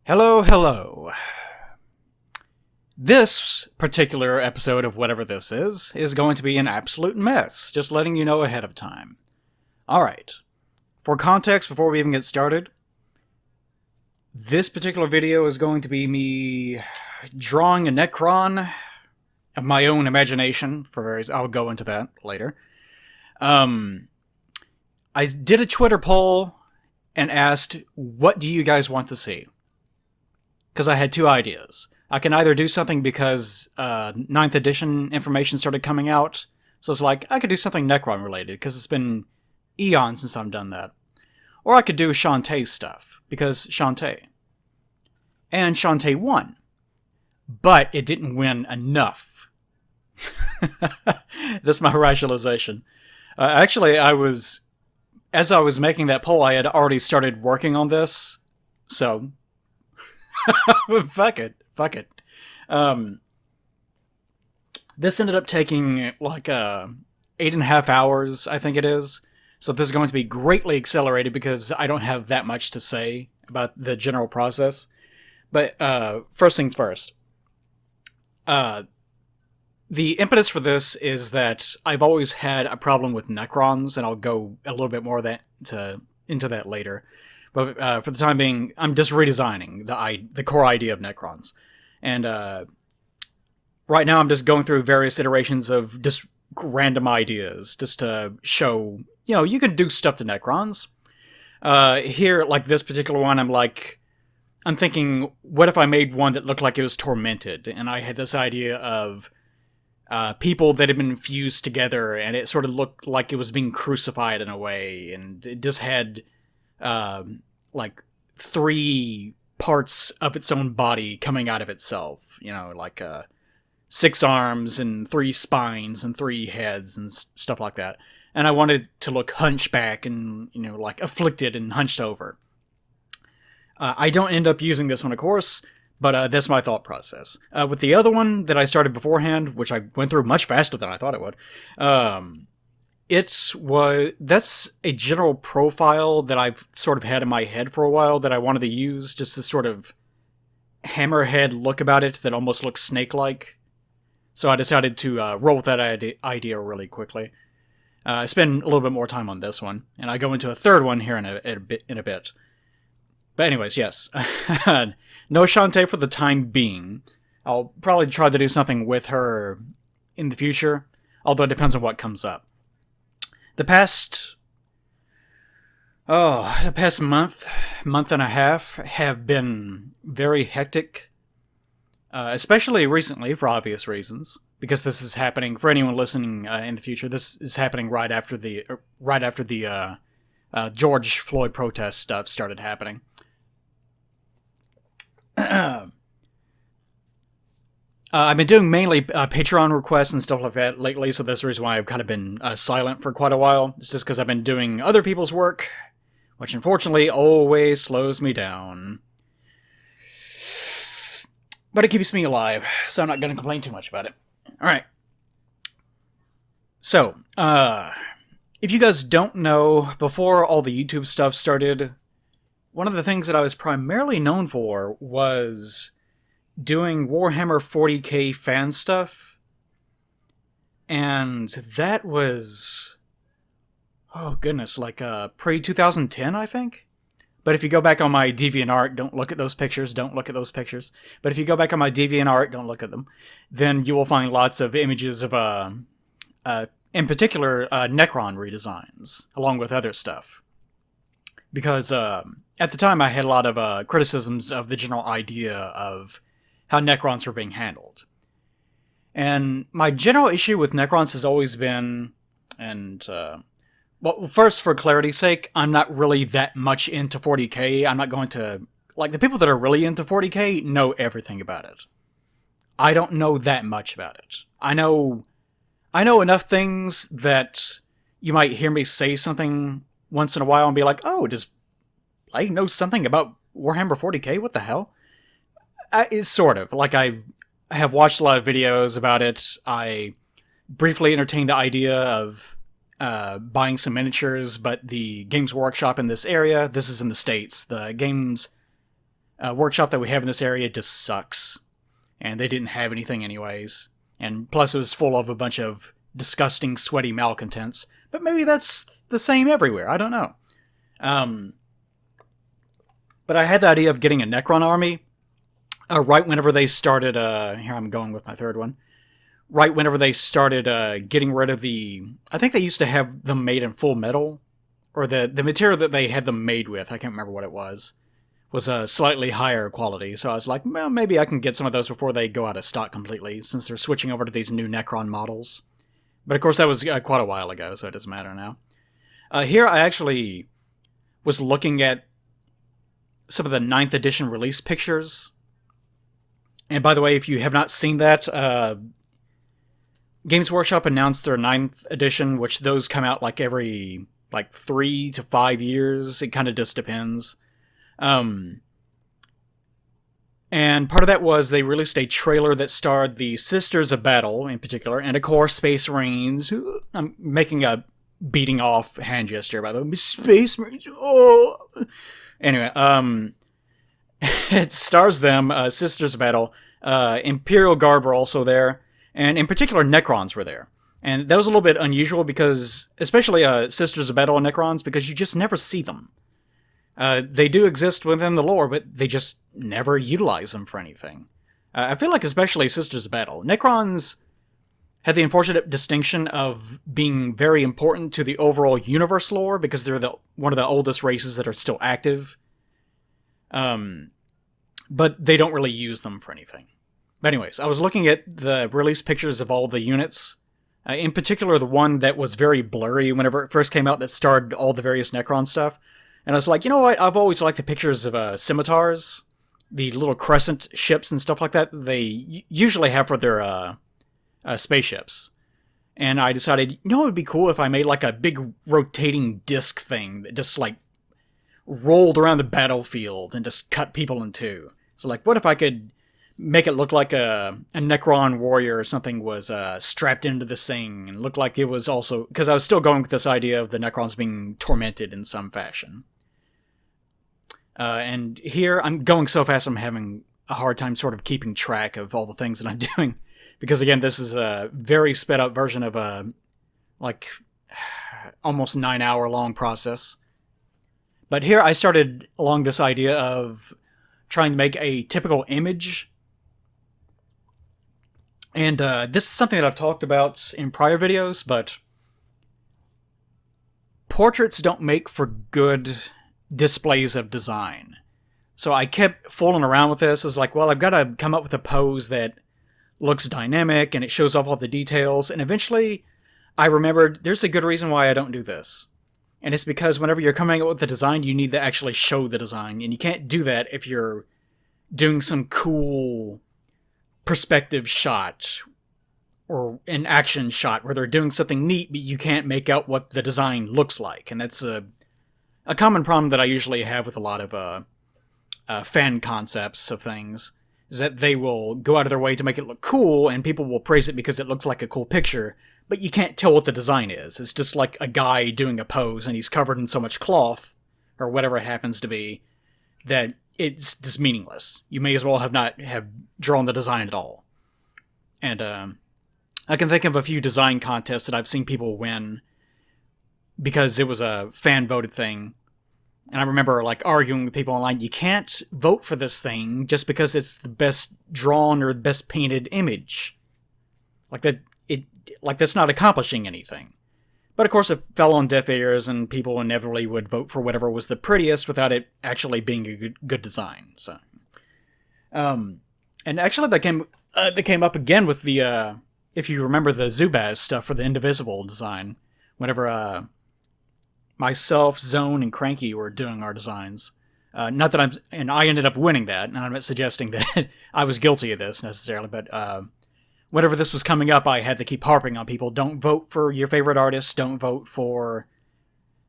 Hello, hello. This particular episode of whatever this is going to be an absolute mess, just letting you know ahead of time. Alright, for context before we even get started, this particular video is going to be me drawing a Necron of my own imagination, I'll go into that later. I did a Twitter poll and asked, what do you guys want to see? Because I had two ideas. I can either do something because 9th edition information started coming out, so it's like, I could do something Necron related, because it's been eons since I've done that. Or I could do Shantae's stuff, because Shantae. And Shantae won. But it didn't win enough. That's my rationalization. Actually, as I was making that poll, I had already started working on this, so... Fuck it. This ended up taking like 8.5 hours, I think it is. So this is going to be greatly accelerated because I don't have that much to say about the general process. But first things first. The impetus for this is that I've always had a problem with Necrons, and I'll go a little bit more into that later. But for the time being, I'm just redesigning the core idea of Necrons. And right now I'm just going through various iterations of just random ideas, just to show, you can do stuff to Necrons. Here, like this particular one, I'm thinking, what if I made one that looked like it was tormented? And I had this idea of people that had been fused together, and it sort of looked like it was being crucified in a way, and it just had... like 3 parts of its own body coming out of itself, like 6 arms and 3 spines and 3 heads and stuff like that. And I wanted it to look hunchback and, like afflicted and hunched over. I don't end up using this one, of course, but that's my thought process. With the other one that I started beforehand, which I went through much faster than I thought it would, that's a general profile that I've sort of had in my head for a while that I wanted to use, just this sort of hammerhead look about it that almost looks snake-like. So I decided to roll with that idea really quickly. I spend a little bit more time on this one, and I go into a third one here in a bit. But anyways, yes. No Shantae for the time being. I'll probably try to do something with her in the future, although it depends on what comes up. The past month and a half have been very hectic, especially recently for obvious reasons, because this is happening, for anyone listening in the future, this is happening right after the George Floyd protest stuff started happening. I've been doing mainly Patreon requests and stuff like that lately, so that's the reason why I've kind of been silent for quite a while. It's just because I've been doing other people's work, which unfortunately always slows me down. But it keeps me alive, so I'm not going to complain too much about it. Alright. So, if you guys don't know, before all the YouTube stuff started, one of the things that I was primarily known for was... doing Warhammer 40k fan stuff, and that was, oh goodness, like pre-2010, I think? But if you go back on my DeviantArt, don't look at those pictures, but if you go back on my DeviantArt, don't look at them, then you will find lots of images of, in particular, Necron redesigns, along with other stuff. Because at the time I had a lot of criticisms of the general idea of how Necrons were being handled. And my general issue with Necrons has always been, well, first, for clarity's sake, I'm not really that much into 40k. I'm not going to... like, the people that are really into 40k know everything about it. I don't know that much about it. I know enough things that you might hear me say something once in a while and be like, oh, does Blake know something about Warhammer 40k? What the hell? It's sort of. Like, I have watched a lot of videos about it. I briefly entertained the idea of buying some miniatures, but the Games Workshop in this area, this is in the States, the Games workshop that we have in this area just sucks. And they didn't have anything anyways. And plus it was full of a bunch of disgusting, sweaty malcontents. But maybe that's the same everywhere. I don't know. But I had the idea of getting a Necron Army right whenever they started... here I'm going with my third one. Right whenever they started getting rid of the... I think they used to have them made in full metal. Or the material that they had them made with, I can't remember what it was a slightly higher quality. So I was like, well, maybe I can get some of those before they go out of stock completely, since they're switching over to these new Necron models. But of course that was quite a while ago, so it doesn't matter now. Here I actually was looking at some of the 9th edition release pictures. And by the way, if you have not seen that, Games Workshop announced their 9th edition, which those come out like every 3 to 5 years. It kind of just depends. And part of that was they released a trailer that starred the Sisters of Battle in particular, and of course Space Marines. I'm making a beating off hand gesture, by the way. Space Marines. Oh. Anyway, it stars them, Sisters of Battle. Imperial Guard were also there, and in particular Necrons were there. And that was a little bit unusual because, especially Sisters of Battle and Necrons, because you just never see them. They do exist within the lore, but they just never utilize them for anything. I feel like especially Sisters of Battle. Necrons had the unfortunate distinction of being very important to the overall universe lore because they're one of the oldest races that are still active. But they don't really use them for anything. But anyways, I was looking at the release pictures of all the units. In particular, the one that was very blurry whenever it first came out that starred all the various Necron stuff. And I was like, you know what? I've always liked the pictures of scimitars, the little crescent ships and stuff like that they usually have for their spaceships. And I decided, you know what would be cool if I made like a big rotating disc thing that just like rolled around the battlefield and just cut people in two. So like, what if I could make it look like a Necron Warrior or something was strapped into this thing and looked like it was also... Because I was still going with this idea of the Necrons being tormented in some fashion. And here, I'm going so fast I'm having a hard time sort of keeping track of all the things that I'm doing. Because again, this is a very sped up version of a, like, almost 9-hour long process. But here I started along this idea of trying to make a typical image. And this is something that I've talked about in prior videos, but portraits don't make for good displays of design. So I kept fooling around with this. It's like, well, I've got to come up with a pose that looks dynamic and it shows off all the details. And eventually I remembered there's a good reason why I don't do this. And it's because whenever you're coming up with the design, you need to actually show the design. And you can't do that if you're doing some cool perspective shot or an action shot where they're doing something neat, but you can't make out what the design looks like. And that's a common problem that I usually have with a lot of fan concepts of things, is that they will go out of their way to make it look cool, and people will praise it because it looks like a cool picture, but you can't tell what the design is. It's just like a guy doing a pose, and he's covered in so much cloth, or whatever it happens to be, that it's just meaningless. You may as well have drawn the design at all. And I can think of a few design contests that I've seen people win because it was a fan-voted thing. And I remember like arguing with people online, you can't vote for this thing just because it's the best drawn or the best painted image. Like that's not accomplishing anything. But of course it fell on deaf ears, and people inevitably would vote for whatever was the prettiest without it actually being a good design. So, and actually that came up again with the if you remember the Zubaz stuff for the Indivisible design. Whenever myself, Zone, and Cranky were doing our designs. Not that I ended up winning that, and I'm not suggesting that I was guilty of this necessarily, but whenever this was coming up, I had to keep harping on people. Don't vote for your favorite artist. Don't vote for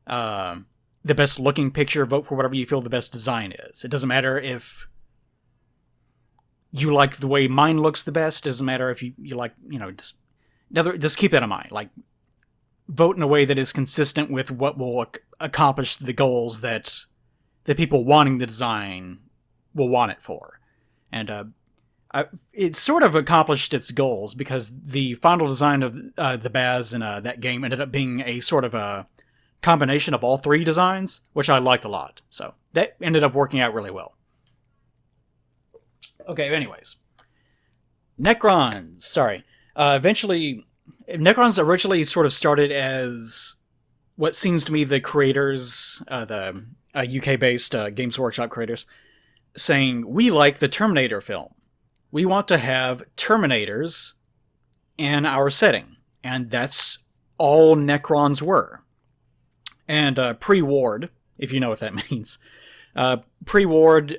the best looking picture. Vote for whatever you feel the best design is. It doesn't matter if you like the way mine looks the best. It doesn't matter if you like, just keep that in mind. Like, vote in a way that is consistent with what will accomplish the goals that the people wanting the design will want it for. And it sort of accomplished its goals, because the final design of the Baz in that game ended up being a sort of a combination of all three designs, which I liked a lot. So that ended up working out really well. Okay, anyways. Necrons. Sorry. Necrons originally sort of started as what seems to me the creators, the UK-based Games Workshop creators, saying, we like the Terminator film. We want to have Terminators in our setting. And that's all Necrons were. And pre-Ward, if you know what that means. Pre-Ward,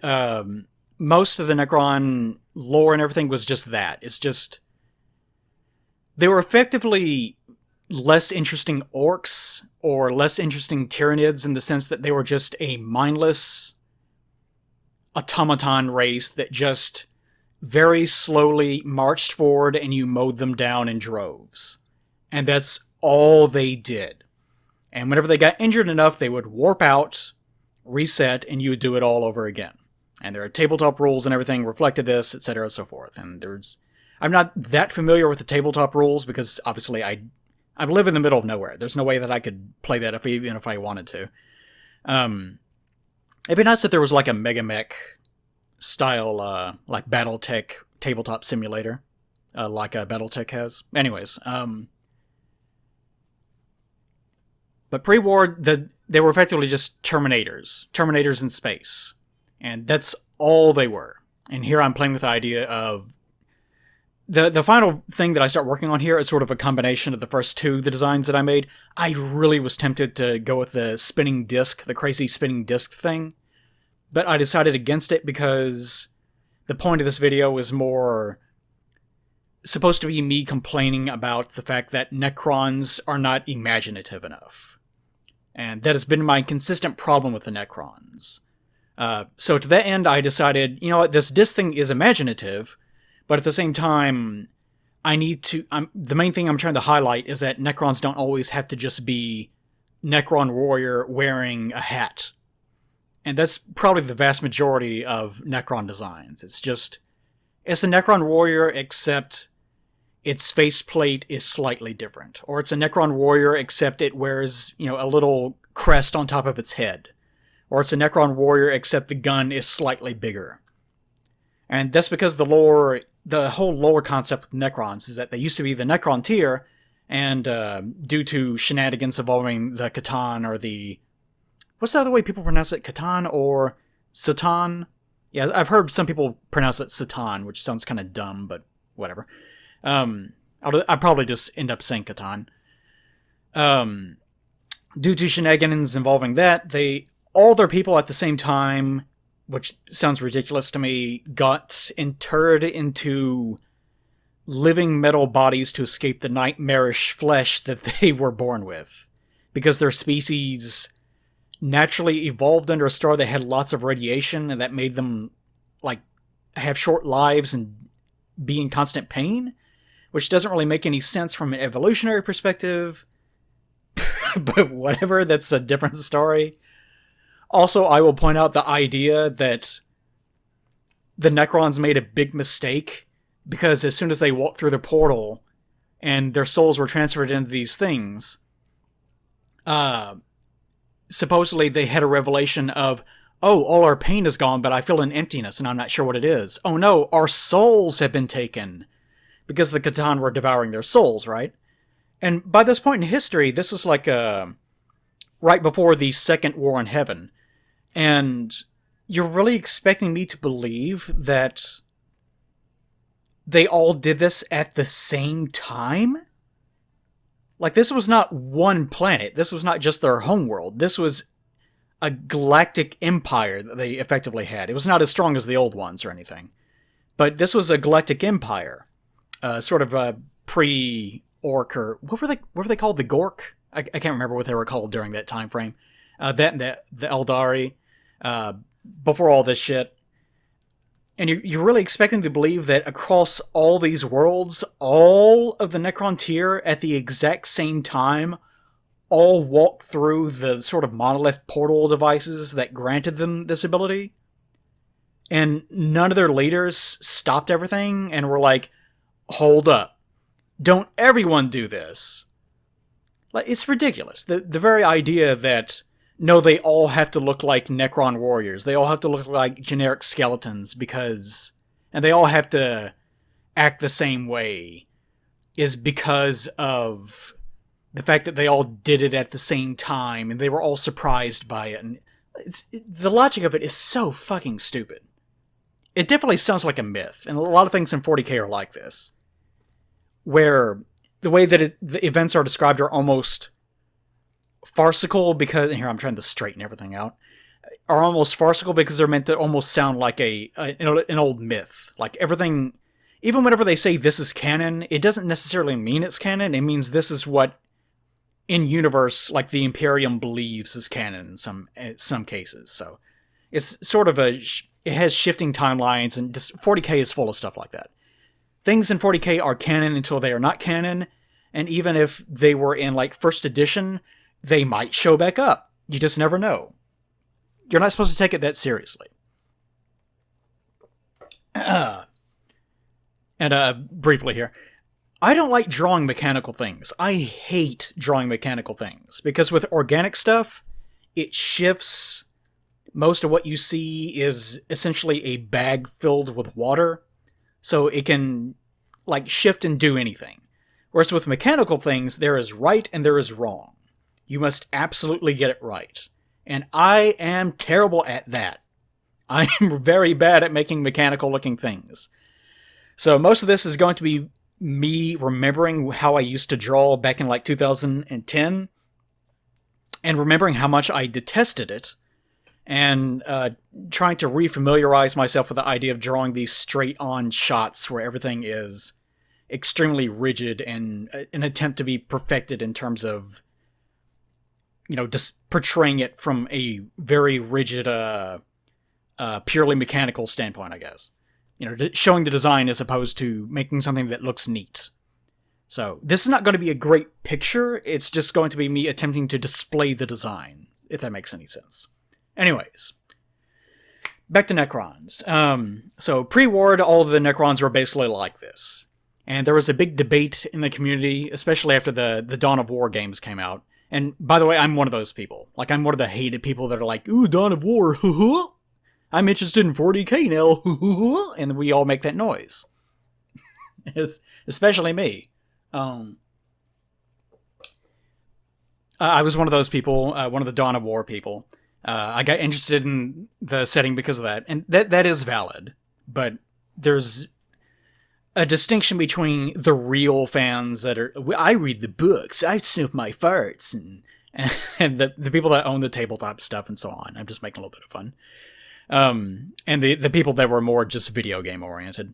most of the Necron lore and everything was just that. It's just... They were effectively less interesting orcs or less interesting Tyranids in the sense that they were just a mindless automaton race that just very slowly marched forward and you mowed them down in droves. And that's all they did. And whenever they got injured enough, they would warp out, reset, and you would do it all over again. And there are tabletop rules and everything reflected this, etc. and so forth. And I'm not that familiar with the tabletop rules because obviously I live in the middle of nowhere. There's no way that I could play that even if I wanted to. It'd be nice if there was like a Mega Mech style, like BattleTech tabletop simulator, like BattleTech has. Anyways, but pre-war, they were effectively just Terminators in space. And that's all they were. And here I'm playing with the idea of... The final thing that I start working on here is sort of a combination of the first two, the designs that I made. I really was tempted to go with the spinning disc, the crazy spinning disc thing. But I decided against it because the point of this video is more supposed to be me complaining about the fact that Necrons are not imaginative enough. And that has been my consistent problem with the Necrons. So to that end, I decided, you know what, this disc thing is imaginative, but at the same time, the main thing I'm trying to highlight is that Necrons don't always have to just be Necron Warrior wearing a hat. And that's probably the vast majority of Necron designs. It's a Necron Warrior, except its faceplate is slightly different. Or it's a Necron Warrior, except it wears, a little crest on top of its head. Or it's a Necron Warrior, except the gun is slightly bigger. And that's because the whole lore concept with Necrons is that they used to be the Necron tier, and due to shenanigans involving the Catan or the... What's the other way people pronounce it? Catan or Satan? Yeah, I've heard some people pronounce it Satan, which sounds kind of dumb, but whatever. I'll probably just end up saying Catan. Due to shenanigans involving that, all their people at the same time, which sounds ridiculous to me, got interred into living metal bodies to escape the nightmarish flesh that they were born with. Because their species naturally evolved under a star that had lots of radiation, and that made them, have short lives and be in constant pain, which doesn't really make any sense from an evolutionary perspective. But whatever, that's a different story. Also, I will point out the idea that the Necrons made a big mistake, because as soon as they walked through the portal and their souls were transferred into these things, supposedly they had a revelation of, oh, all our pain is gone, but I feel an emptiness and I'm not sure what it is. Oh no, our souls have been taken, because the Catan were devouring their souls, right? And by this point in history, this was right before the Second War in Heaven. And you're really expecting me to believe that they all did this at the same time? This was not one planet. This was not just their homeworld. This was a galactic empire that they effectively had. It was not as strong as the old ones or anything. But this was a galactic empire. Sort of a pre-orc, or what were they called? The Gork? I can't remember what they were called during that time frame. The Eldari, before all this shit. And you're really expecting to believe that across all these worlds, all of the Necron tier at the exact same time all walked through the sort of monolith portal devices that granted them this ability? and none of their leaders stopped everything and were like, hold up, don't everyone do this? Like, it's ridiculous. The very idea that, no, they all have to look like Necron Warriors, they all have to look like generic skeletons and they all have to act the same way, is because of the fact that they all did it at the same time and they were all surprised by it. And the logic of it is so fucking stupid. It definitely sounds like a myth, and a lot of things in 40k are like this, where the way that the events are described are almost farcical because, here I'm trying to straighten everything out, are almost farcical because they're meant to almost sound like an old myth. Like everything, even whenever they say this is canon, it doesn't necessarily mean it's canon. It means this is what in universe, like the Imperium believes is canon in some cases. So it's sort of it has shifting timelines, and 40k is full of stuff like that. Things in 40k are canon until they are not canon, and even if they were in like first edition, they might show back up. You just never know. You're not supposed to take it that seriously. Briefly here, I don't like drawing mechanical things. I hate drawing mechanical things, because with organic stuff, it shifts. Most of what you see is essentially a bag filled with water, so it can like shift and do anything. Whereas with mechanical things, there is right and there is wrong. You must absolutely get it right. And I am terrible at that. I am very bad at making mechanical looking things. So most of this is going to be me remembering how I used to draw back in like 2010, and remembering how much I detested it, and trying to refamiliarize myself with the idea of drawing these straight-on shots where everything is extremely rigid and an attempt to be perfected in terms of, just portraying it from a very rigid, purely mechanical standpoint, I guess. Showing the design as opposed to making something that looks neat. So, this is not going to be a great picture, it's just going to be me attempting to display the design, if that makes any sense. Anyways, back to Necrons. So, pre-war, all of the Necrons were basically like this. And there was a big debate in the community, especially after the Dawn of War games came out. And, by the way, I'm one of those people. Like, I'm one of the hated people that are like, ooh, Dawn of War, I'm interested in 40k now, and we all make that noise. Especially me. I was one of those people, one of the Dawn of War people. I got interested in the setting because of that, and that is valid. But there's a distinction between the real fans that are, I read the books, I sniff my farts, and the people that own the tabletop stuff and so on. I'm just making a little bit of fun. And the people that were more just video game oriented.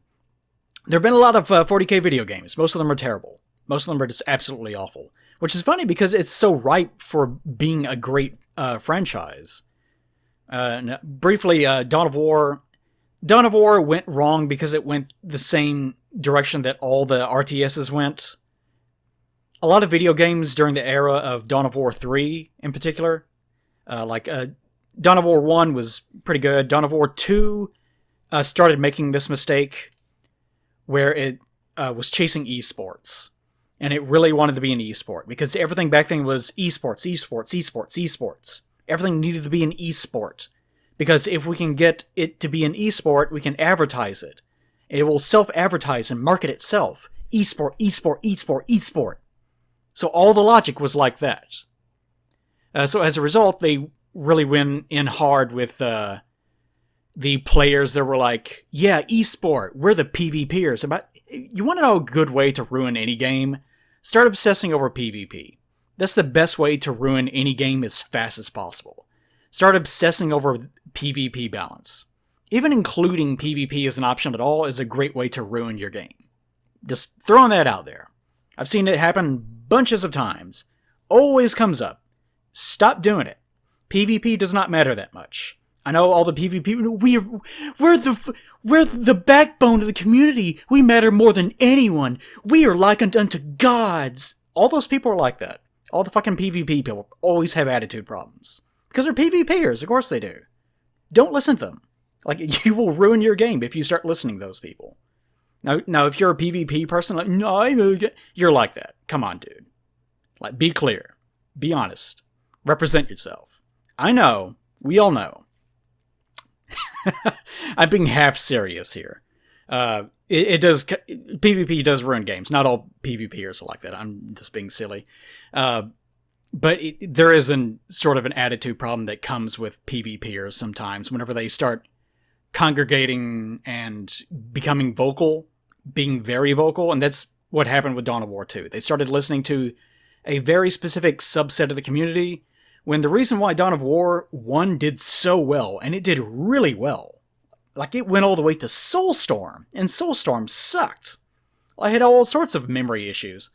There have been a lot of 40k video games. Most of them are terrible. Most of them are just absolutely awful. Which is funny because it's so ripe for being a great franchise. Briefly, Dawn of War. Dawn of War went wrong because it went the same direction that all the RTSs went. A lot of video games during the era of Dawn of War 3 in particular, Dawn of War 1 was pretty good. Dawn of War 2 started making this mistake where it was chasing eSports. And it really wanted to be an esport, because everything back then was eSports, eSports, eSports, eSports. Everything needed to be an esport. Because if we can get it to be an esport, we can advertise it. It will self-advertise and market itself. Esport, esport, esport, esport. So all the logic was like that. So as a result, they really went in hard with the players that were like, yeah, esport, we're the PvPers. You want to know a good way to ruin any game? Start obsessing over PvP. That's the best way to ruin any game as fast as possible. Start obsessing over PvP balance. Even including PvP as an option at all is a great way to ruin your game. Just throwing that out there. I've seen it happen bunches of times. Always comes up. Stop doing it. PvP does not matter that much. I know all the PvP. We're the backbone of the community. We matter more than anyone. We are likened unto gods. All those people are like that. All the fucking PvP people always have attitude problems. Because they're PvPers. Of course they do. Don't listen to them. Like, you will ruin your game if you start listening to those people. Now, if you're a PvP person, like, no, you're like that. Come on, dude. Like, be clear. Be honest. Represent yourself. I know. We all know. I'm being half serious here. PvP does ruin games. Not all PvPers are like that. I'm just being silly. But there is sort of an attitude problem that comes with PvPers sometimes whenever they start congregating and becoming vocal, being very vocal, and that's what happened with Dawn of War 2. They started listening to a very specific subset of the community, when the reason why Dawn of War 1 did so well, and it did really well, like it went all the way to Soulstorm, and Soulstorm sucked. I had all sorts of memory issues.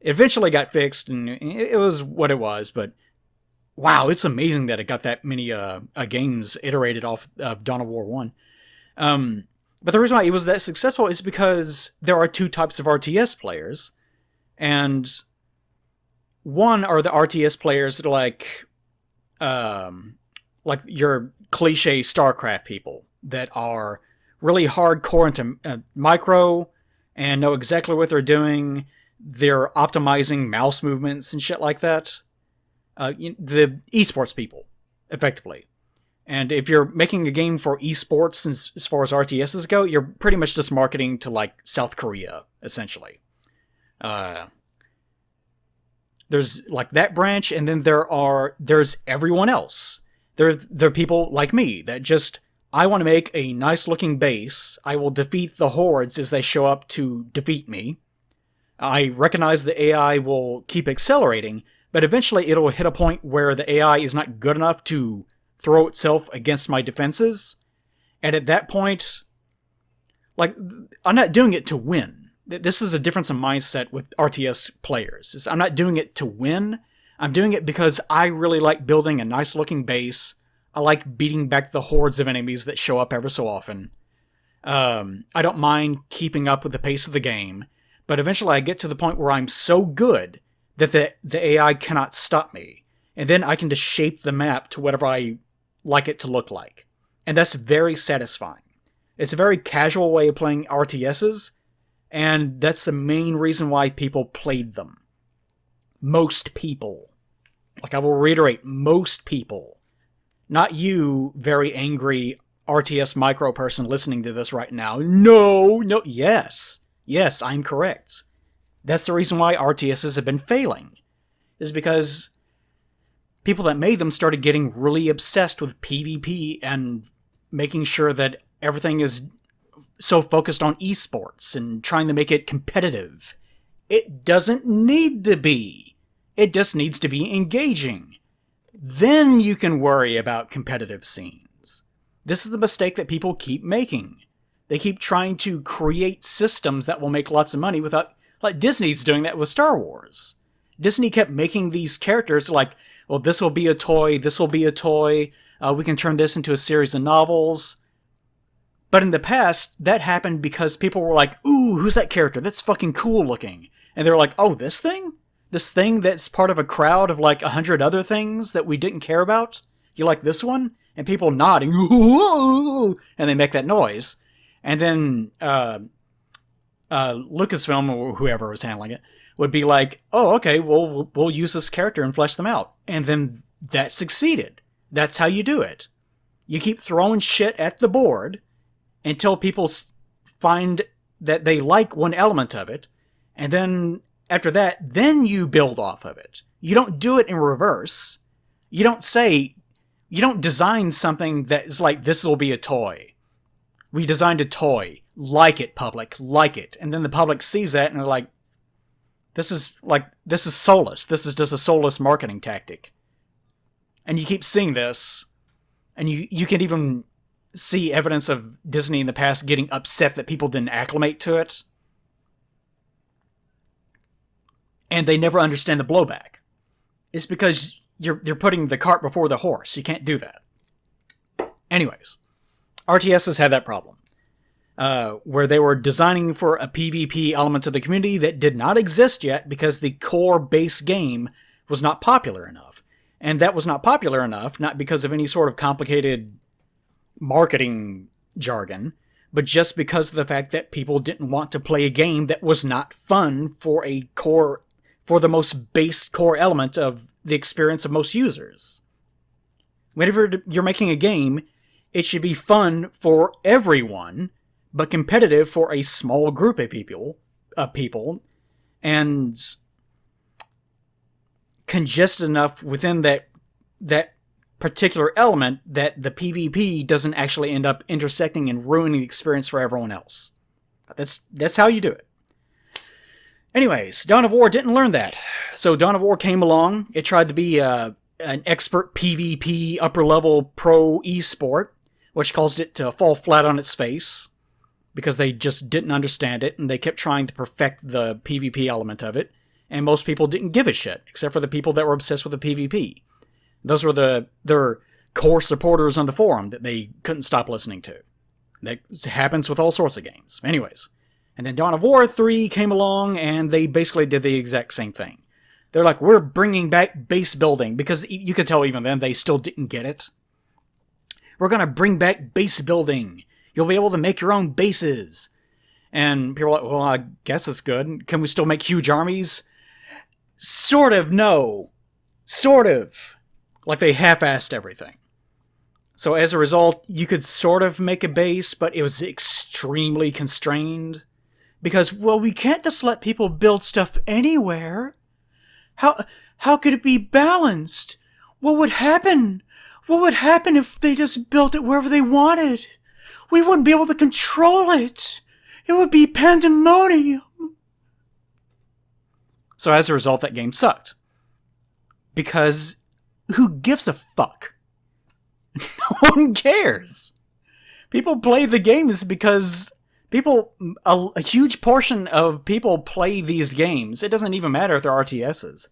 It eventually got fixed, and it was what it was, but wow, it's amazing that it got that many games iterated off of Dawn of War 1. But the reason why it was that successful is because there are two types of RTS players, and one are the RTS players that are like your cliche StarCraft people that are really hardcore into micro and know exactly what they're doing. They're optimizing mouse movements and shit like that. The eSports people, effectively. And if you're making a game for eSports as far as RTSs go, you're pretty much just marketing to, like, South Korea, essentially. There's, like, that branch, and then there's everyone else. There are people like me that just, I want to make a nice-looking base. I will defeat the hordes as they show up to defeat me. I recognize the AI will keep accelerating, but eventually it'll hit a point where the AI is not good enough to throw itself against my defenses. And at that point, like, I'm not doing it to win. This is a difference in mindset with RTS players. I'm not doing it to win. I'm doing it because I really like building a nice looking base. I like beating back the hordes of enemies that show up ever so often. I don't mind keeping up with the pace of the game. But eventually I get to the point where I'm so good that the AI cannot stop me. And then I can just shape the map to whatever I like it to look like. And that's very satisfying. It's a very casual way of playing RTSs, and that's the main reason why people played them. Most people. Like, I will reiterate, most people. Not you, very angry RTS micro person listening to this right now. No, yes. Yes, I'm correct. That's the reason why RTSs have been failing. Is because people that made them started getting really obsessed with PvP and making sure that everything is so focused on eSports and trying to make it competitive. It doesn't need to be. It just needs to be engaging. Then you can worry about competitive scenes. This is the mistake that people keep making. They keep trying to create systems that will make lots of money without... Like, Disney's doing that with Star Wars. Disney kept making these characters like, well, this will be a toy, this will be a toy, we can turn this into a series of novels. But in the past, that happened because people were like, ooh, who's that character? That's fucking cool looking. And they were like, oh, this thing? This thing that's part of a crowd of like 100 other things that we didn't care about? You like this one? And people nodding, and they make that noise. And then Lucasfilm, or whoever was handling it, would be like, oh, okay, well, we'll use this character and flesh them out. And then that succeeded. That's how you do it. You keep throwing shit at the board until people find that they like one element of it. And then after that, then you build off of it. You don't do it in reverse. You don't design something that is like, this will be a toy. We designed a toy. Like it, public. Like it. And then the public sees that and they're like, this is soulless. This is just a soulless marketing tactic. And you keep seeing this, and you can even see evidence of Disney in the past getting upset that people didn't acclimate to it. And they never understand the blowback. It's because you're putting the cart before the horse. You can't do that. Anyways, RTS has had that problem. Where they were designing for a PvP element of the community that did not exist yet because the core base game was not popular enough. And that was not popular enough, not because of any sort of complicated marketing jargon, but just because of the fact that people didn't want to play a game that was not fun for the most base core element of the experience of most users. Whenever you're making a game, it should be fun for everyone, but competitive for a small group of people, and congested enough within that particular element that the PvP doesn't actually end up intersecting and ruining the experience for everyone else. That's how you do it. Anyways, Dawn of War didn't learn that. So Dawn of War came along. It tried to be an expert PvP upper-level pro esport, which caused it to fall flat on its face because they just didn't understand it, and they kept trying to perfect the PvP element of it, and most people didn't give a shit, except for the people that were obsessed with the PvP. Those were their core supporters on the forum that they couldn't stop listening to. That happens with all sorts of games. Anyways. And then Dawn of War 3 came along, and they basically did the exact same thing. They're like, we're bringing back base building, because you could tell even then they still didn't get it. We're going to bring back base building. You'll be able to make your own bases. And people are like, well, I guess it's good. Can we still make huge armies? Sort of, no. Sort of. Like they half-assed everything. So as a result, you could sort of make a base, but it was extremely constrained. Because, well, we can't just let people build stuff anywhere. How could it be balanced? What would happen? What would happen if they just built it wherever they wanted? We wouldn't be able to control it. It would be pandemonium. So as a result, that game sucked. Because who gives a fuck? No one cares. People play the games because a huge portion of people play these games. It doesn't even matter if they're RTSs.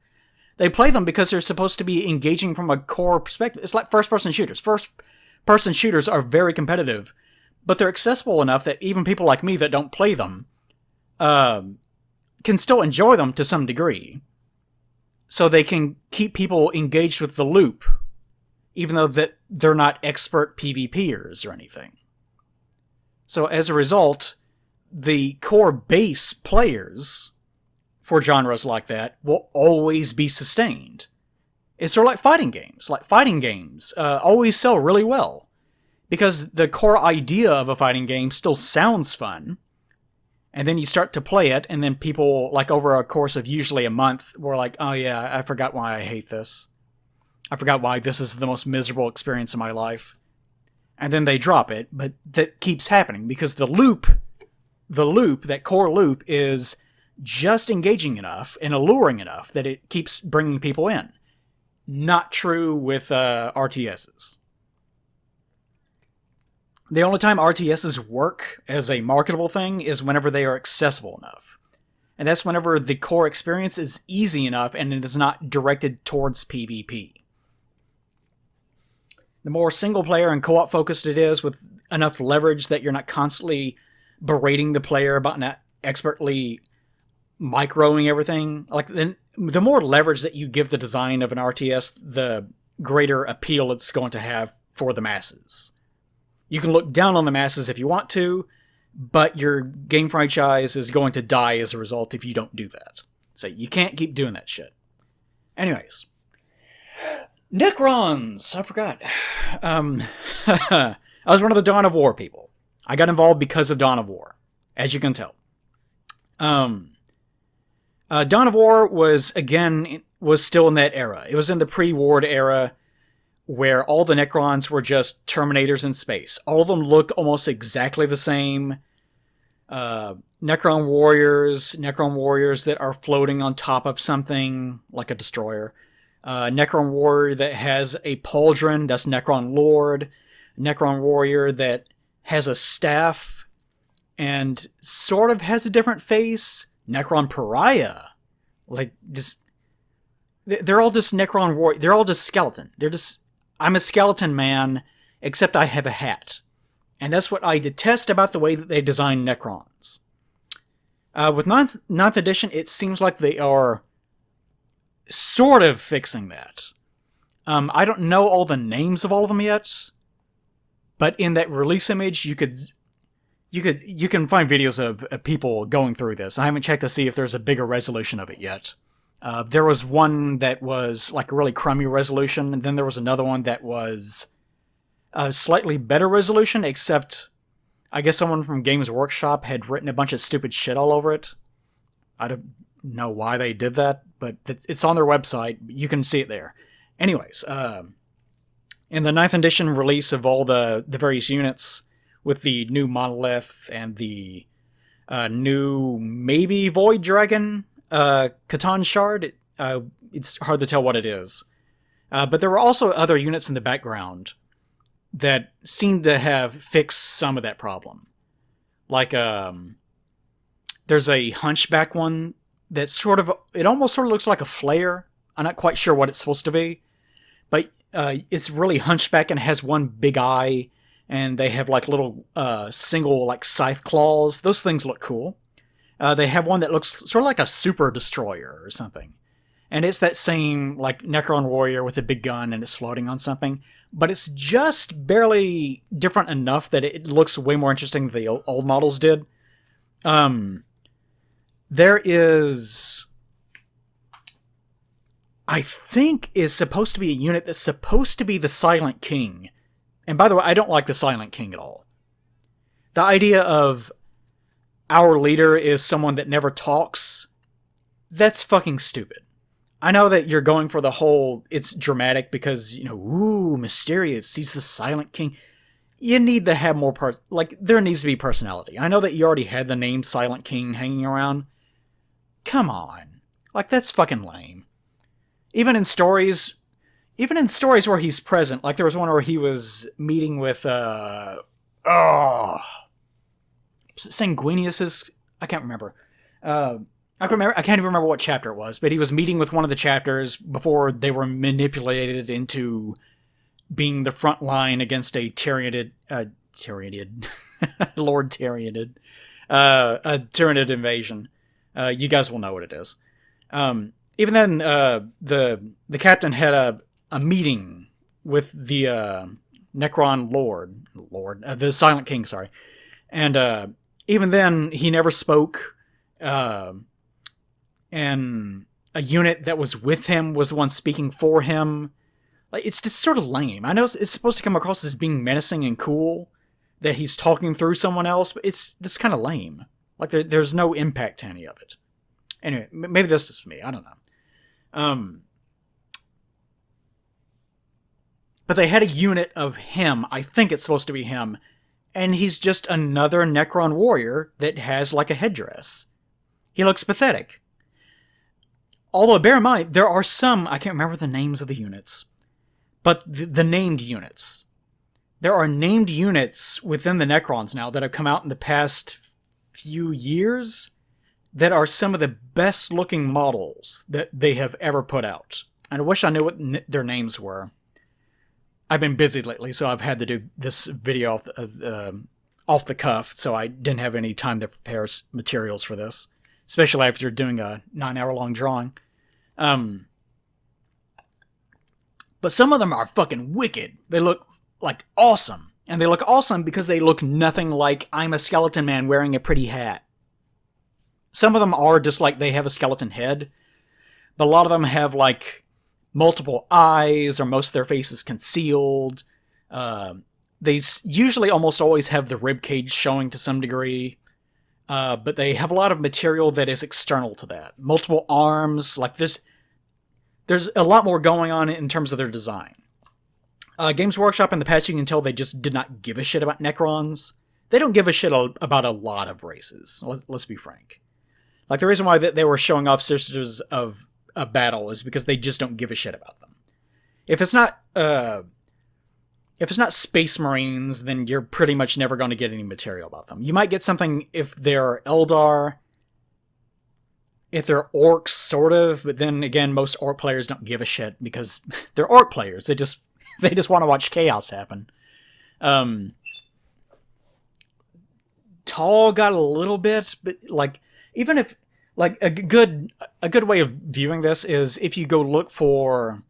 They play them because they're supposed to be engaging from a core perspective. It's like first-person shooters. First-person shooters are very competitive, but they're accessible enough that even people like me that don't play them can still enjoy them to some degree. So they can keep people engaged with the loop, even though that they're not expert PvPers or anything. So as a result, the core base players for genres like that will always be sustained. It's sort of like fighting games. Like fighting games always sell really well, because the core idea of a fighting game still sounds fun, and then you start to play it, and then people, like over a course of usually a month, were like, oh yeah, I forgot why I hate this. I forgot why this is the most miserable experience of my life. And then they drop it, but that keeps happening, because the loop, that core loop, is just engaging enough and alluring enough that it keeps bringing people in. Not true with RTSs. The only time RTSs work as a marketable thing is whenever they are accessible enough. And that's whenever the core experience is easy enough and it is not directed towards PvP. The more single-player and co-op focused it is, with enough leverage that you're not constantly berating the player about not expertly microing everything, like the more leverage that you give the design of an RTS, the greater appeal it's going to have for the masses. You can look down on the masses if you want to, but your game franchise is going to die as a result if you don't do that. So you can't keep doing that shit. Anyways. Necrons! I forgot. I was one of the Dawn of War people. I got involved because of Dawn of War, as you can tell. Dawn of War was still in that era. It was in the pre-Ward era, where all the Necrons were just Terminators in space. All of them look almost exactly the same. Necron Warriors that are floating on top of something, like a destroyer. Necron Warrior that has a pauldron, that's Necron Lord. Necron Warrior that has a staff and sort of has a different face. Necron Pariah. Like, just... They're all just Necron Warrior. They're all just skeleton. I'm a skeleton man, except I have a hat. And that's what I detest about the way that they design Necrons. With 9th edition, it seems like they are sort of fixing that. I don't know all the names of all of them yet, But in that release image, you can find videos of people going through this. I haven't checked to see if there's a bigger resolution of it yet. There was one that was like a really crummy resolution, and then there was another one that was a slightly better resolution, except I guess someone from Games Workshop had written a bunch of stupid shit all over it. I don't know why they did that, but it's on their website. You can see it there. Anyways, in the 9th edition release of all the various units, with the new Monolith and the new maybe Void Dragon Catan Shard, it's hard to tell what it is. But there were also other units in the background that seem to have fixed some of that problem. Like, there's a Hunchback one that it almost sort of looks like a flare. I'm not quite sure what it's supposed to be, but it's really hunchback and has one big eye, and they have like little single like scythe claws. Those things look cool. They have one that looks sort of like a super destroyer or something, and it's that same like Necron Warrior with a big gun and it's floating on something, but it's just barely different enough that it looks way more interesting than the old models did. There is, I think, is supposed to be a unit that's supposed to be the Silent King. And by the way, I don't like the Silent King at all. The idea of our leader is someone that never talks, that's fucking stupid. I know that you're going for the whole, it's dramatic because, ooh, mysterious, he's the Silent King. You need to have more there needs to be personality. I know that you already had the name Silent King hanging around. Come on. That's fucking lame. Even in stories where he's present, like there was one where he was meeting with, Sanguinius's, I can't remember. I can't even remember what chapter it was, but he was meeting with one of the chapters before they were manipulated into being the front line against a Tyranid, Lord Tyranid, a Tyranid invasion. You guys will know what it is. Even then, the captain had a meeting with the Necron the Silent King, sorry. And even then, he never spoke. And a unit that was with him was the one speaking for him. It's just sort of lame. I know it's supposed to come across as being menacing and cool, that he's talking through someone else, but it's just kind of lame. There's no impact to any of it. Anyway, maybe this is me. I don't know. But they had a unit of him. I think it's supposed to be him. And he's just another Necron Warrior that has a headdress. He looks pathetic. Although, bear in mind, there are some, I can't remember the names of the units, but the named units. There are named units within the Necrons now that have come out in the past few years that are some of the best looking models that they have ever put out. And I wish I knew what their names were. I've been busy lately, so I've had to do this video off the cuff, so I didn't have any time to prepare materials for this, especially after doing a 9-hour-long drawing. But some of them are fucking wicked. They look awesome. And they look awesome because they look nothing like I'm a skeleton man wearing a pretty hat. Some of them are just they have a skeleton head, but a lot of them have multiple eyes, or most of their face is concealed. They usually almost always have the ribcage showing to some degree, but they have a lot of material that is external to that. Multiple arms, there's a lot more going on in terms of their design. Games Workshop in the past, you can tell they just did not give a shit about Necrons. They don't give a shit about a lot of races, let's be frank. The reason why they were showing off Sisters of a Battle is because they just don't give a shit about them. If it's not Space Marines, then you're pretty much never going to get any material about them. You might get something if they're Eldar, if they're Orcs, sort of, but then again, most Orc players don't give a shit because they're Orc players. They just want to watch chaos happen. Tall got a little bit, but even if a good way of viewing this is if you go look for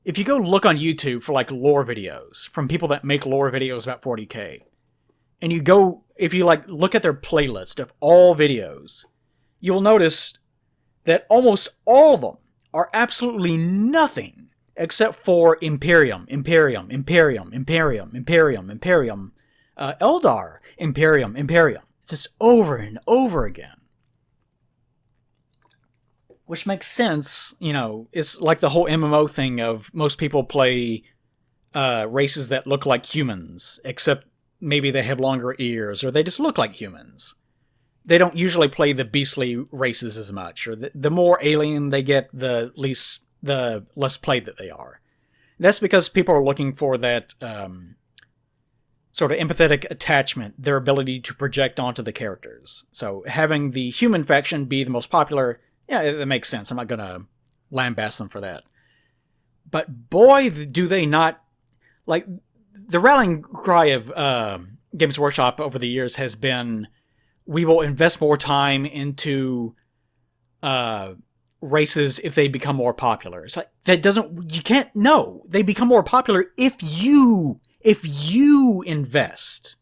if you go look on YouTube for like lore videos from people that make lore videos about 40K, and you go, if you like look at their playlist of all videos, you'll notice that almost all of them are absolutely nothing except for Imperium, Imperium, Imperium, Imperium, Imperium, Imperium, Eldar, Imperium, Imperium. It's just over and over again. Which makes sense, you know, it's like the whole MMO thing of most people play races that look like humans, except maybe they have longer ears, or they just look like humans. They don't usually play the beastly races as much, or the more alien they get, the less played that they are. That's because people are looking for that sort of empathetic attachment, their ability to project onto the characters. So having the human faction be the most popular, yeah, it makes sense. I'm not going to lambaste them for that. But boy, do they not... Like, the rallying cry of Games Workshop over the years has been, we will invest more time into races if they become more popular. It's like, that doesn't... You can't... No, they become more popular if you invest.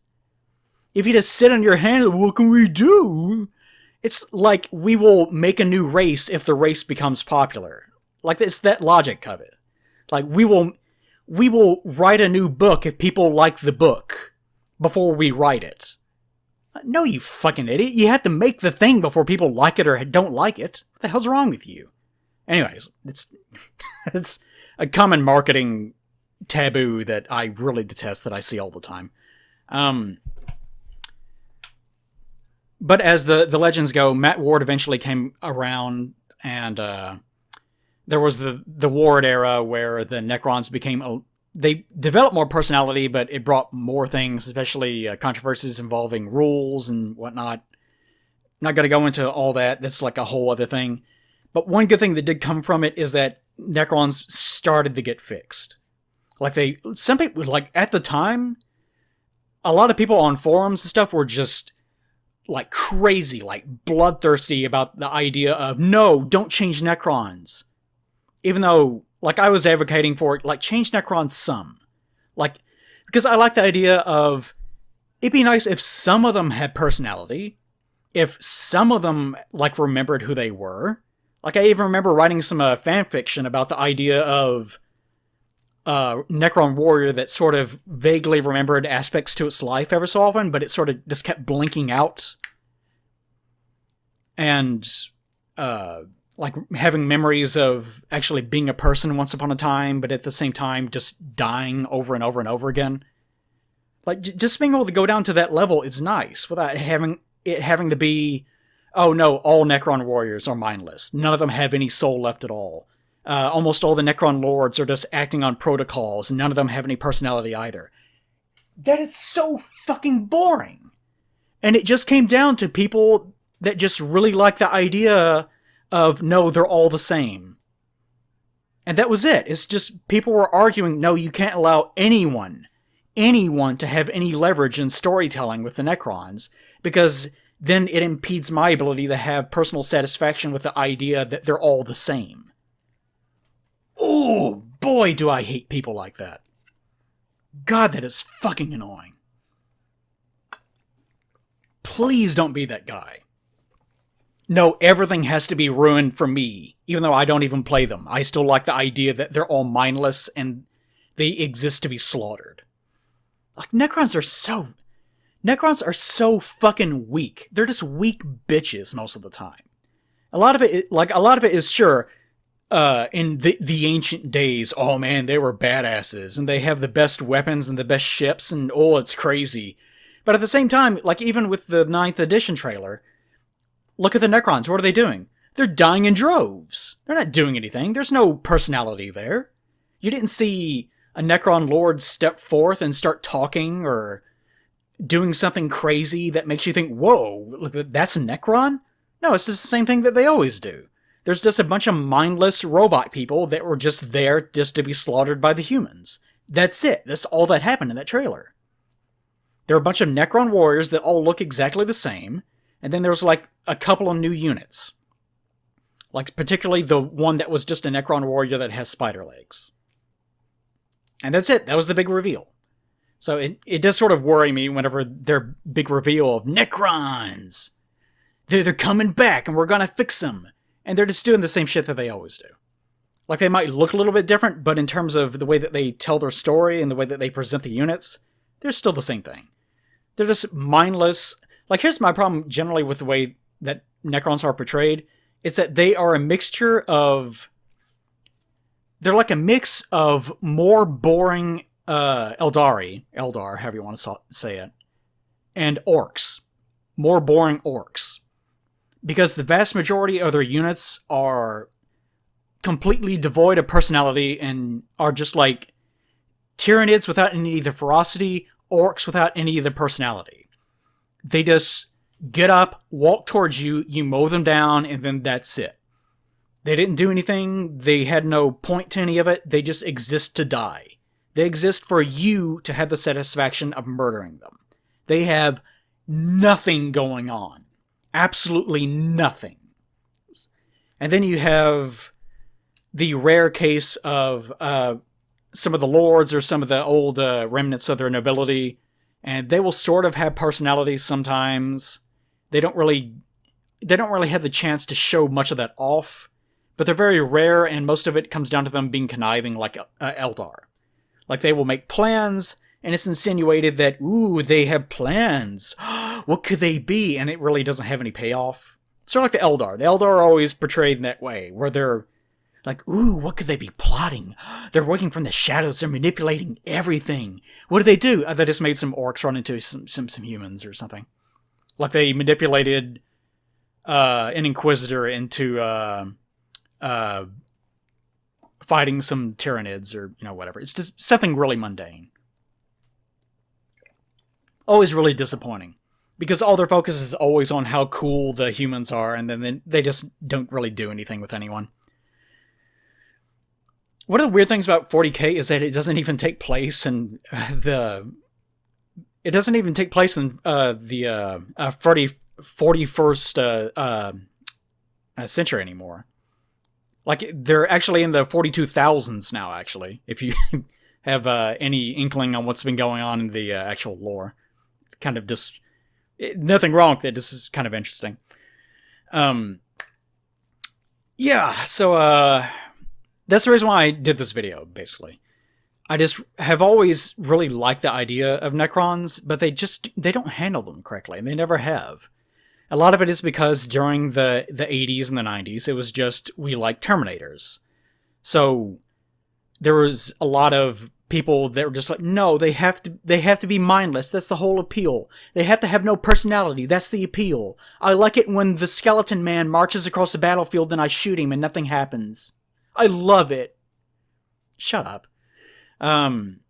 If you just sit on your hand, what can we do? It's like we will make a new race if the race becomes popular. Like, it's that logic of it. Like, we will write a new book if people like the book before we write it. No, you fucking idiot. You have to make the thing before people like it or don't like it. What the hell's wrong with you? Anyways, it's a common marketing taboo that I really detest, that I see all the time. But as the legends go, Matt Ward eventually came around, and there was the Ward era where the Necrons became... They developed more personality, but it brought more things, especially controversies involving rules and whatnot. Not going to go into all that. That's like a whole other thing. But one good thing that did come from it is that Necrons started to get fixed. Like some people, like at the time, a lot of people on forums and stuff were just like crazy, like bloodthirsty about the idea of, no, don't change Necrons. Even though, like, I was advocating for it, like, change Necrons some. Like, because I like the idea of, it'd be nice if some of them had personality, if some of them, like, remembered who they were. Like, I even remember writing some fan fiction about the idea of Necron Warrior that sort of vaguely remembered aspects to its life ever so often, but it sort of just kept blinking out. And, like, having memories of actually being a person once upon a time, but at the same time just dying over and over and over again. Like, just being able to go down to that level is nice, without having to be, oh no, all Necron Warriors are mindless. None of them have any soul left at all. Almost all the Necron Lords are just acting on protocols, and none of them have any personality either. That is so fucking boring! And it just came down to people that just really like the idea of, no, they're all the same. And that was it. It's just, people were arguing, no, you can't allow anyone to have any leverage in storytelling with the Necrons, because then it impedes my ability to have personal satisfaction with the idea that they're all the same. Oh, boy, do I hate people like that. God, that is fucking annoying. Please don't be that guy. No, everything has to be ruined for me, even though I don't even play them. I still like the idea that they're all mindless and they exist to be slaughtered. Like, Necrons are so fucking weak. They're just weak bitches most of the time. A lot of it is, sure, in the ancient days, oh man, they were badasses, and they have the best weapons and the best ships, and oh, it's crazy. But at the same time, like, even with the 9th edition trailer, look at the Necrons. What are they doing? They're dying in droves. They're not doing anything. There's no personality there. You didn't see a Necron Lord step forth and start talking or doing something crazy that makes you think, whoa, that's a Necron? No, it's just the same thing that they always do. There's just a bunch of mindless robot people that were just there just to be slaughtered by the humans. That's it. That's all that happened in that trailer. There are a bunch of Necron warriors that all look exactly the same, and then there was like a couple of new units. Like particularly the one that was just a Necron warrior that has spider legs. And that's it. That was the big reveal. So it does sort of worry me whenever their big reveal of Necrons. They're coming back and we're going to fix them. And they're just doing the same shit that they always do. Like, they might look a little bit different, but in terms of the way that they tell their story and the way that they present the units, they're still the same thing. They're just mindless. Like, here's my problem generally with the way that Necrons are portrayed. It's that they are a mixture of... They're like a mix of more boring Eldar, however you want to say it, and orcs. More boring orcs. Because the vast majority of their units are completely devoid of personality and are just like Tyranids without any of the ferocity, orcs without any of the personality. They just get up, walk towards you, you mow them down, and then that's it. They didn't do anything, they had no point to any of it, they just exist to die. They exist for you to have the satisfaction of murdering them. They have nothing going on. Absolutely nothing. And then you have the rare case of some of the lords or some of the old remnants of their nobility, and they will sort of have personalities sometimes. They don't really have the chance to show much of that off, but they're very rare, and most of it comes down to them being conniving like Eldar. Like, they will make plans, and it's insinuated that, ooh, they have plans. What could they be? And it really doesn't have any payoff. Sort of like the Eldar. The Eldar are always portrayed in that way, where they're like, ooh, what could they be plotting? They're working from the shadows. They're manipulating everything. What do? They just made some orcs run into some humans or something. Like, they manipulated an Inquisitor into fighting some Tyranids or, whatever. It's just something really mundane. Always really disappointing. Because all their focus is always on how cool the humans are, and then they just don't really do anything with anyone. One of the weird things about 40k is that it doesn't even take place in the 41st century anymore. Like, they're actually in the 42,000s now, actually, if you have any inkling on what's been going on in the actual lore. It's kind of just... nothing wrong with it, this is kind of interesting. Yeah, so that's the reason why I did this video, basically. I just have always really liked the idea of Necrons, but they don't handle them correctly, and they never have. A lot of it is because during the 80s and the 90s, it was just, we like Terminators. So there was a lot of people that were just like, no, they have to be mindless. That's the whole appeal. They have to have no personality. That's the appeal. I like it when the skeleton man marches across the battlefield and I shoot him and nothing happens. I love it. Shut up. And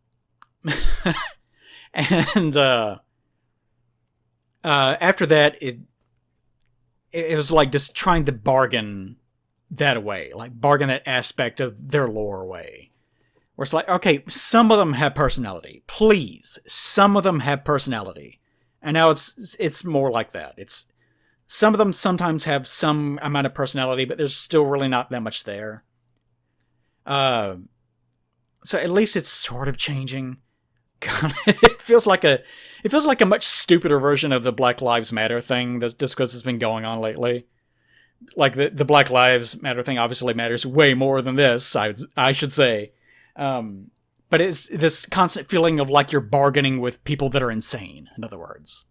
after that, it was like just trying to bargain that away, like bargain that aspect of their lore away. Where it's like, okay, some of them have personality. Please, some of them have personality. And now it's more like that. It's some of them sometimes have some amount of personality, but there's still really not that much there. So at least it's sort of changing. God, it feels like a much stupider version of the Black Lives Matter thing just because it's been going on lately. Like, the Black Lives Matter thing obviously matters way more than this, I should say. But it's this constant feeling of like you're bargaining with people that are insane, in other words.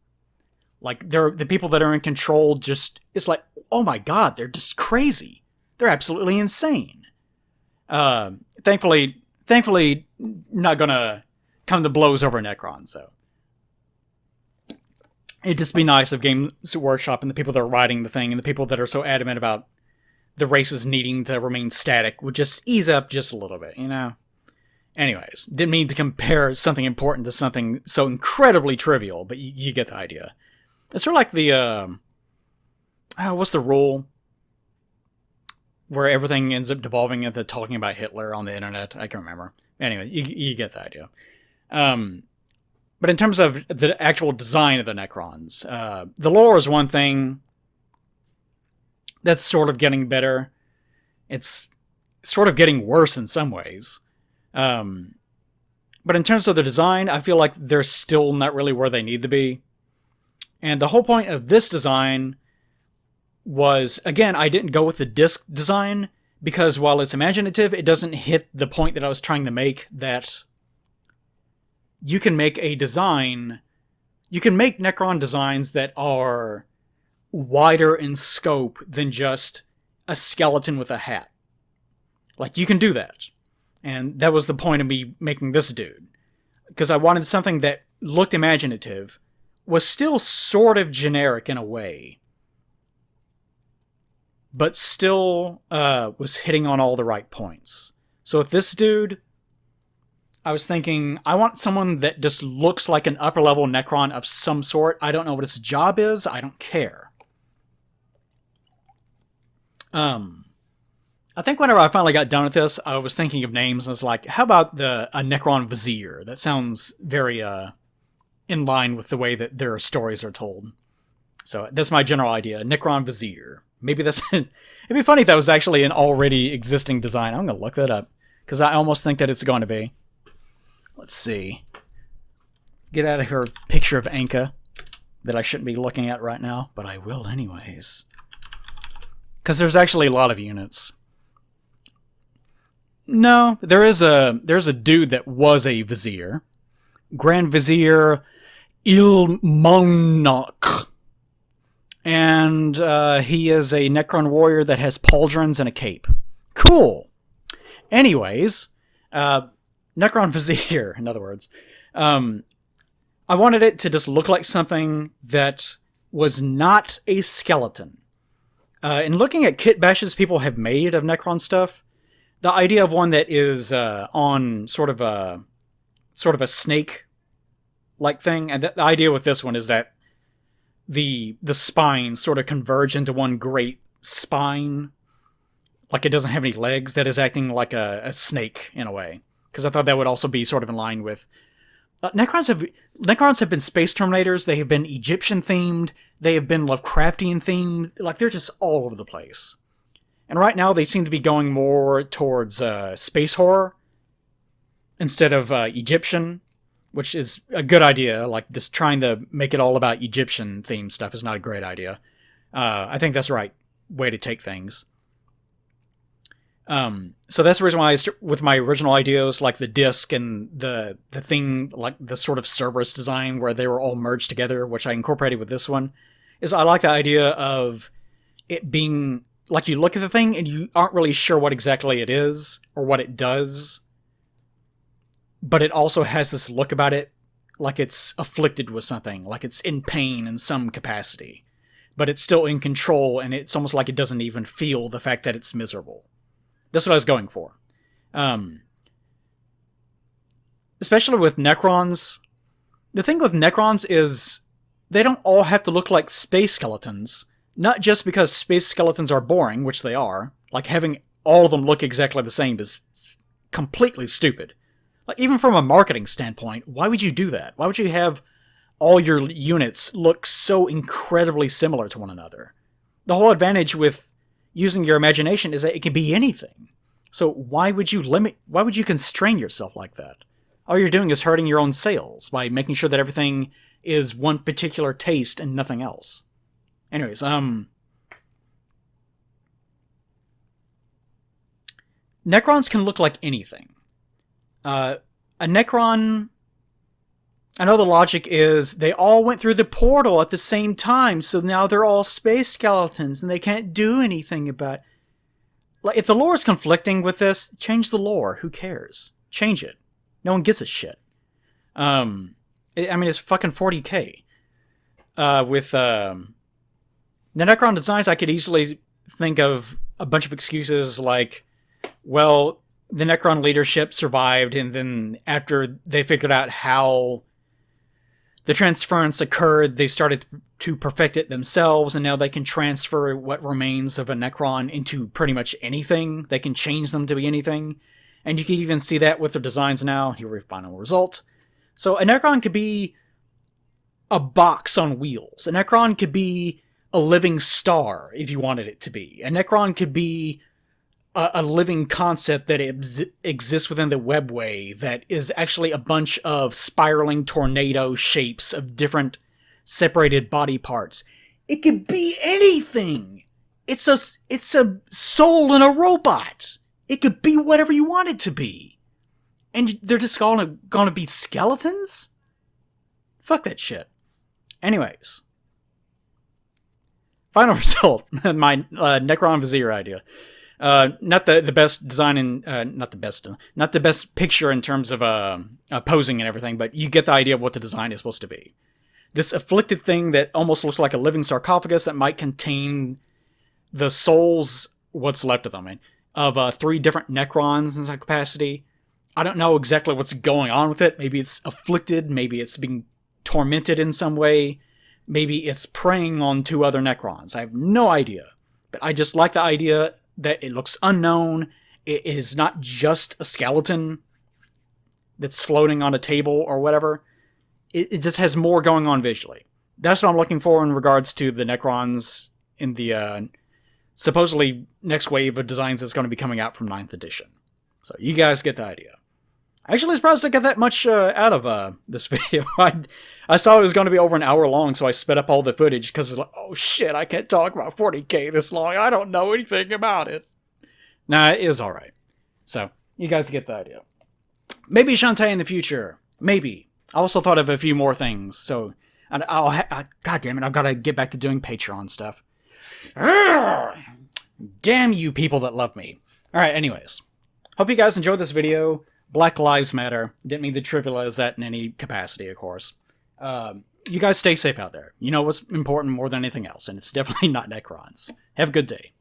Like, the people that are in control just, it's like, oh my god, they're just crazy. They're absolutely insane. Thankfully, not gonna come to blows over Necron, so. It'd just be nice if Games Workshop and the people that are writing the thing and the people that are so adamant about the races needing to remain static would just ease up just a little bit, Anyways, didn't mean to compare something important to something so incredibly trivial, but you get the idea. It's sort of like the, what's the rule? Where everything ends up devolving into talking about Hitler on the internet. I can't remember. Anyway, you get the idea. But in terms of the actual design of the Necrons, the lore is one thing that's sort of getting better. It's sort of getting worse in some ways. But in terms of the design, I feel like they're still not really where they need to be. And the whole point of this design was, again, I didn't go with the disc design because while it's imaginative, it doesn't hit the point that I was trying to make, that you can make a design, you can make Necron designs that are wider in scope than just a skeleton with a hat. Like, you can do that. And that was the point of me making this dude. Because I wanted something that looked imaginative, was still sort of generic in a way, but still was hitting on all the right points. So with this dude, I was thinking, I want someone that just looks like an upper-level Necron of some sort. I don't know what his job is. I don't care. I think whenever I finally got done with this, I was thinking of names, and I was like, how about a Necron Vizier? That sounds very in line with the way that their stories are told. So that's my general idea, Necron Vizier. Maybe that's... It'd be funny if that was actually an already existing design. I'm going to look that up, because I almost think that it's going to be. Let's see. Get out of here, picture of Anka that I shouldn't be looking at right now, but I will anyways. Because there's actually a lot of units. No, there's a dude that was a Vizier. Grand Vizier Ilmonok. And he is a Necron Warrior that has pauldrons and a cape. Cool! Anyways, Necron Vizier, in other words. I wanted it to just look like something that was not a skeleton. In looking at kit bashes people have made of Necron stuff, the idea of one that is on sort of a snake-like thing, and the idea with this one is that the spines sort of converge into one great spine, like it doesn't have any legs, that is acting like a snake in a way. Because I thought that would also be sort of in line with... Necrons have been space terminators, they have been Egyptian themed, they have been Lovecraftian themed, like they're just all over the place. And right now they seem to be going more towards space horror instead of Egyptian, which is a good idea. Like, just trying to make it all about Egyptian themed stuff is not a great idea. I think that's the right way to take things. So that's the reason why with my original ideas, like the disc and the thing, like the sort of Cerberus design where they were all merged together, which I incorporated with this one, is I like the idea of it being, like, you look at the thing and you aren't really sure what exactly it is or what it does, but it also has this look about it like it's afflicted with something, like it's in pain in some capacity, but it's still in control, and it's almost like it doesn't even feel the fact that it's miserable. That's what I was going for. Especially with Necrons. The thing with Necrons is they don't all have to look like space skeletons. Not just because space skeletons are boring, which they are. Like, having all of them look exactly the same is completely stupid. Like, even from a marketing standpoint, why would you do that? Why would you have all your units look so incredibly similar to one another? The whole advantage with using your imagination is that it can be anything. So why would you constrain yourself like that? All you're doing is hurting your own sales by making sure that everything is one particular taste and nothing else. Anyways, Necrons can look like anything. A Necron, I know the logic is they all went through the portal at the same time, so now they're all space skeletons and they can't do anything about it. Like, if the lore is conflicting with this, change the lore. Who cares? Change it. No one gives a shit. I mean, it's fucking 40k. With the Necron designs, I could easily think of a bunch of excuses like, well, the Necron leadership survived, and then after they figured out how the transference occurred, they started to perfect it themselves, and now they can transfer what remains of a Necron into pretty much anything. They can change them to be anything. And you can even see that with their designs now. Here we final result. So a Necron could be a box on wheels. A Necron could be a living star, if you wanted it to be. A Necron could be a living concept that exists within the webway that is actually a bunch of spiraling tornado shapes of different separated body parts. It could be anything. It's a soul in a robot. It could be whatever you want it to be. And they're just gonna be skeletons? Fuck that shit. Anyways. Final result. My Necron Vizier idea. Not the best design in, not the best picture in terms of posing and everything, but you get the idea of what the design is supposed to be. This afflicted thing that almost looks like a living sarcophagus that might contain the souls, what's left of them, of 3 different Necrons in some capacity. I don't know exactly what's going on with it. Maybe it's afflicted, maybe it's being tormented in some way, maybe it's preying on 2 other Necrons. I have no idea. But I just like the idea that it looks unknown. It is not just a skeleton that's floating on a table or whatever. It just has more going on visually. That's what I'm looking for in regards to the Necrons in the supposedly next wave of designs that's going to be coming out from 9th edition. So you guys get the idea. I actually was surprised I got that much out of this video. I saw it was going to be over an hour long, so I sped up all the footage because it's like, oh shit, I can't talk about 40k this long. I don't know anything about it. Nah, it is alright. So, you guys get the idea. Maybe Shantae in the future. Maybe. I also thought of a few more things, so God damn it, I've got to get back to doing Patreon stuff. Urgh! Damn you people that love me. Alright, anyways. Hope you guys enjoyed this video. Black Lives Matter. Didn't mean to trivialize that in any capacity, of course. You guys stay safe out there. You know what's important more than anything else, and it's definitely not Necrons. Have a good day.